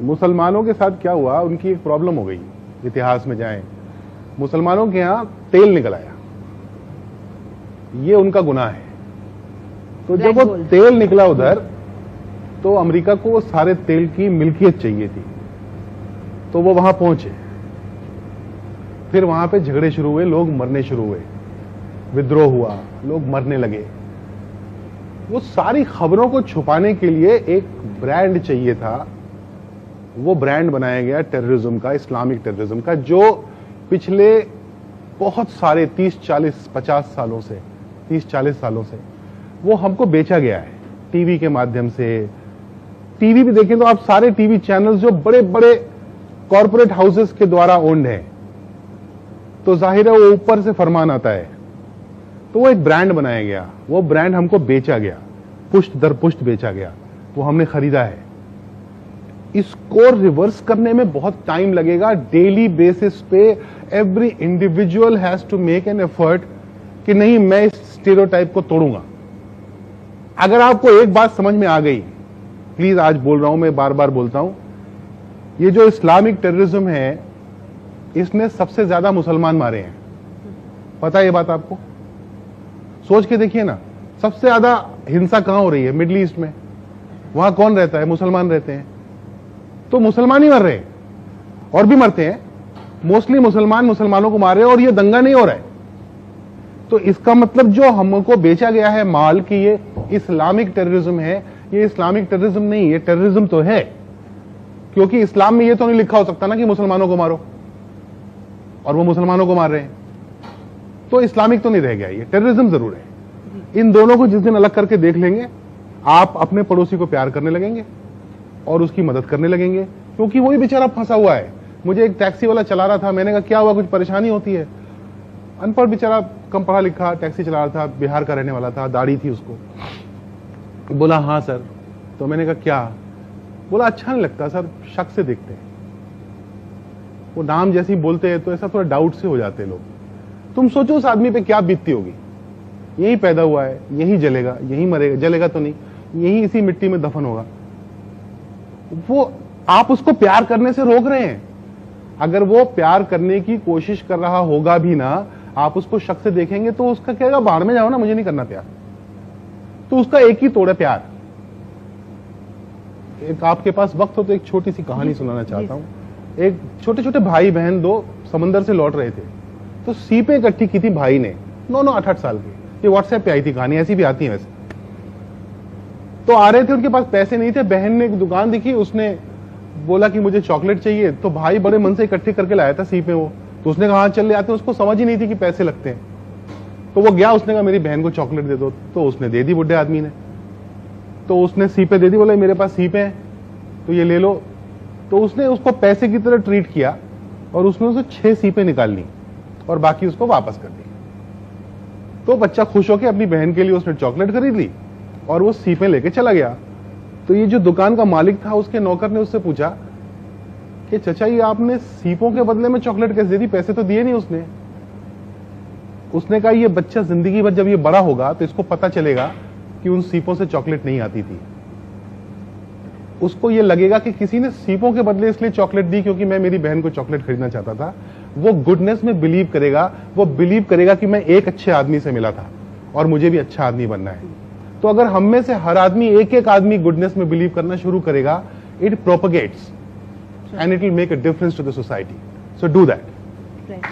मुसलमानों के साथ क्या हुआ, उनकी एक प्रॉब्लम हो गई, इतिहास में जाएं, मुसलमानों के यहां तेल निकल आया, ये उनका गुनाह है। तो जब वो तेल निकला उधर, तो अमेरिका को वो सारे तेल की मिल्कियत चाहिए थी, तो वो वहां पहुंचे। फिर वहां पे झगड़े शुरू हुए, लोग मरने शुरू हुए, विद्रोह हुआ, लोग मरने लगे। वो सारी खबरों को छुपाने के लिए एक ब्रांड चाहिए था, वो ब्रांड बनाया गया टेररिज्म का, इस्लामिक टेररिज्म का, जो पिछले बहुत सारे 30-40-50 सालों से, 30-40 सालों से वो हमको बेचा गया है टीवी के माध्यम से। टीवी भी देखें तो आप सारे टीवी चैनल्स जो बड़े बड़े कॉरपोरेट हाउसेस के द्वारा ओन्ड हैं, तो जाहिर है वो ऊपर से फरमान आता है, तो वो एक ब्रांड बनाया गया, वो ब्रांड हमको बेचा गया, पुष्ट दर पुष्ट बेचा गया, वो हमने खरीदा है। इसको रिवर्स करने में बहुत टाइम लगेगा। डेली बेसिस पे every individual has to make an effort कि नहीं, मैं इस स्टीरियोटाइप को तोड़ूंगा। अगर आपको एक बात समझ में आ गई, प्लीज आज बोल रहा हूं, मैं बार बार बोलता हूं, ये जो इस्लामिक टेररिज्म है, इसने सबसे ज्यादा मुसलमान मारे हैं। पता है ये बात आपको? सोच के देखिए ना, सबसे ज्यादा हिंसा कहां हो रही है? मिडिल ईस्ट में। वहां कौन रहता है? मुसलमान रहते हैं। तो मुसलमान ही मर रहे हैं, और भी मरते हैं, मोस्टली मुसलमान मुसलमानों को मार रहे हैं, और ये दंगा नहीं हो रहा है। तो इसका मतलब जो हमको बेचा गया है माल कि ये इस्लामिक टेररिज्म है, ये इस्लामिक टेररिज्म नहीं, ये टेररिज्म तो है, क्योंकि इस्लाम में ये तो नहीं लिखा हो सकता ना कि मुसलमानों को मारो, और वो मुसलमानों को मार रहे हैं, तो इस्लामिक तो नहीं रह गया, ये टेररिज्म जरूर है। इन दोनों को जिस दिन अलग करके देख लेंगे, आप अपने पड़ोसी को प्यार करने लगेंगे और उसकी मदद करने लगेंगे, क्योंकि वही बेचारा फंसा हुआ है। मुझे एक टैक्सी वाला चला रहा था, मैंने कहा क्या हुआ, कुछ परेशानी होती है? अनपढ़ बेचारा, कम पढ़ा लिखा, टैक्सी चला रहा था, बिहार का रहने वाला था, दाढ़ी थी उसको। बोला हाँ सर। तो मैंने कहा क्या? बोला अच्छा नहीं लगता सर, शक से देखते हैं, वो नाम जैसे ही बोलते हैं तो ऐसा थोड़ा डाउट से हो जाते हैं लोग। तुम सोचो उस आदमी पे क्या बीतती होगी, यही पैदा हुआ है, यही जलेगा, यही मरेगा, जलेगा तो नहीं, यही इसी मिट्टी में दफन होगा। वो आप उसको प्यार करने से रोक रहे हैं। अगर वो प्यार करने की कोशिश कर रहा होगा भी ना, आप उसको शक से देखेंगे तो उसका कहेगा बाहर में जाओ ना, मुझे नहीं करना प्यार। तो उसका एक ही तोड़ है, प्यार। एक आपके पास वक्त हो तो एक छोटी सी कहानी सुनाना चाहता हूं। एक छोटे छोटे भाई बहन दो समंदर से लौट रहे थे, तो सीपें इकट्ठी की थी भाई ने, 9-8 साल की। ये व्हाट्सएप पे आई थी कहानी, ऐसी भी आती है वैसे। तो आ रहे थे, उनके पास पैसे नहीं थे, बहन ने एक दुकान दिखी, उसने बोला कि मुझे चॉकलेट चाहिए, तो भाई बड़े मन से इकट्ठी करके लाया था सीपें वो। तो उसने कहा चल ले आते, उसको समझ ही नहीं थी कि पैसे लगते हैं। तो वो गया, उसने कहा मेरी बहन को चॉकलेट दे दो, तो उसने दे दी बुढ़े आदमी ने। तो उसने सीपें दे दी, बोले मेरे पास सीपें हैं तो ये ले लो। तो उसने उसको पैसे की तरह ट्रीट किया और उसने उसे 6 सीपें निकाल ली और बाकी उसको वापस कर दी। तो बच्चा खुश होकर अपनी बहन के लिए उसने चॉकलेट खरीद ली और वो सीपें लेके चला गया। तो ये जो दुकान का मालिक था, उसके नौकर ने उससे पूछा कि चचा ये आपने सीपों के बदले में चॉकलेट कैसे दे दी, पैसे तो दिए नहीं उसने। उसने कहा ये बच्चा जिंदगी भर जब ये बड़ा होगा तो इसको पता चलेगा कि उन सीपों से चॉकलेट नहीं आती थी। उसको ये लगेगा कि किसी ने सीपों के बदले इसलिए चॉकलेट दी क्योंकि मैं मेरी बहन को चॉकलेट खरीदना चाहता था। वो गुडनेस में बिलीव करेगा, वो बिलीव करेगा कि मैं एक अच्छे आदमी से मिला था और मुझे भी अच्छा आदमी बनना है। तो अगर हम में से हर आदमी, एक एक आदमी गुडनेस में बिलीव करना शुरू करेगा, it propagates and it will make a difference to the society. So do that. Right.